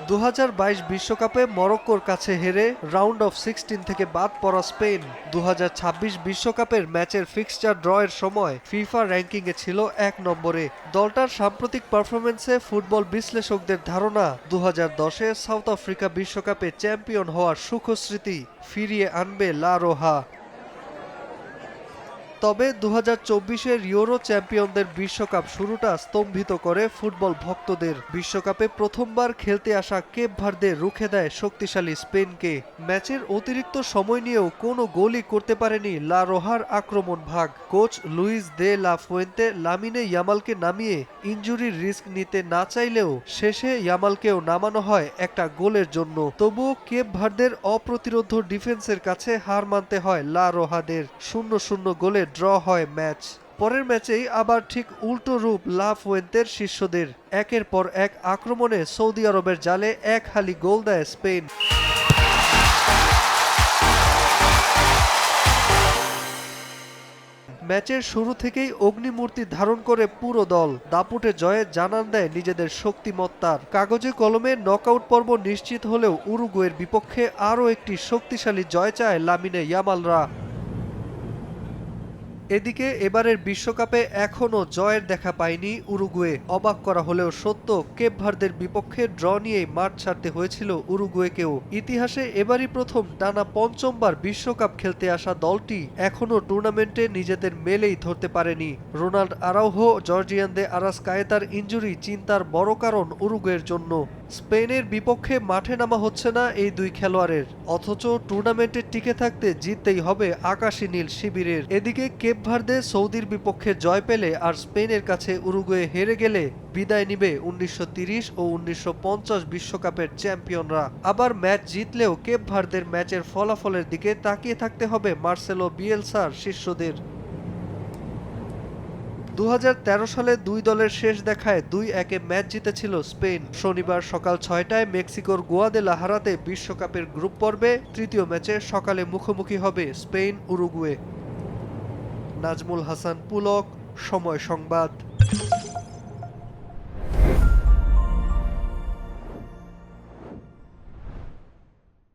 2022 বিশ্বকাপে মরক্কোর কাছে হেরে রাউন্ড অফ 16 থেকে বাদ পড়া স্পেন 2026 বিশ্বকাপের ম্যাচের ফিক্সচার ড্রয়ের সময় ফিফা র্যাঙ্কিংয়ে ছিল 1 নম্বরে। দলটার সাম্প্রতিক পারফরম্যান্সে ফুটবল বিশ্লেষকদের ধারণা 2010-এ সাউথ আফ্রিকা বিশ্বকাপে চ্যাম্পিয়ন হওয়ার সুখস্মৃতি ফিরিয়ে আনবে লা রোহা। তবে 2024-এর ইউরো চ্যাম্পিয়নদের বিশ্বকাপ শুরুটা স্তম্ভিত করে ফুটবল ভক্তদের। বিশ্বকাপে প্রথমবার খেলতে আসা কেপ ভার্দে রুখে দেয় শক্তিশালী স্পেনকে। ম্যাচের অতিরিক্ত সময় নিয়েও কোনো গোলই করতে পারেনি লা রোহার আক্রমণ ভাগ। Coach Luis de la Fuente Lamine ইয়ামালকে নামিয়ে ইনজুরির রিস্ক নিতে না চাইলেও শেষে ইয়ামালকেও নামানো হয় একটা গোলের জন্য। তবুও কেপ ভার্দের অপ্রতিরোধ্য ডিফেন্সের কাছে হার মানতে হয় লা রোহাদের। 0-0 গোলে ড্র হয় ম্যাচ। পরের ম্যাচেই আবার ঠিক উল্টো রূপ লা ফুয়েন্তের শিষ্যদের। একের পর এক আক্রমণে সৌদি আরবের জালে এক হালি গোল দেয় স্পেন। ম্যাচের শুরু থেকেই অগ্নিমূর্তি ধারণ করে পুরো দল দাপুটে জয়ে জানান দেয় নিজেদের শক্তিমত্তার। কাগজে কলমে নকআউট পর্ব নিশ্চিত হলেও উরুগুয়ের বিপক্ষে আরও একটি শক্তিশালী জয় চায় লামিনে ইয়ামালরা। এদিকে এবারের বিশ্বকাপে এখনও জয়ের দেখা পায়নি উরুগুয়ে। অবাক করা হলেও সত্য, কেপ ভার্দের বিপক্ষে ড্র নিয়েই মাঠ ছাড়তে হয়েছিল উরুগুয়েকেও। ইতিহাসে এবারই প্রথম টানা পঞ্চমবার বিশ্বকাপ খেলতে আসা দলটি এখনও টুর্নামেন্টে নিজেদের মেলেই ধরতে পারেনি। রোনাল্ড আরাউহো, জর্জিয়ান দে আরাসকায়েতার ইনজুরি চিন্তার বড় কারণ উরুগুয়ের জন্য। স্পেনের বিপক্ষে মাঠে নামা হচ্ছে না এই দুই খেলোয়াড়ের, অথচ টুর্নামেন্টে টিকে থাকতে জিততেই হবে আকাশী নীল শিবিরের। এদিকে কেপ ভার্দে সৌদির বিপক্ষে জয় পেলে আর স্পেনের কাছে উরুগুয়ে হেরে গেলে বিদায় নিবে 1930 ও 1950 বিশ্বকাপের চ্যাম্পিয়নরা। আবার ম্যাচ জিতলেও কেপ ভার্দের ম্যাচের ফলাফলের দিকে তাকিয়ে থাকতে হবে মার্সেলো বিয়েলসার শিষ্যদের। 2013 সালে দুই দলের শেষ দেখায় 2-1-এ ম্যাচ জিতেছিল স্পেন। শনিবার সকাল 6টায় মেক্সিকোর গুয়াদেলাহারাতে বিশ্বকাপের গ্রুপ পর্বে তৃতীয় ম্যাচে সকালে মুখোমুখি হবে স্পেন উরুগুয়ে। নাজমুল হাসান পুলক, সময় সংবাদ।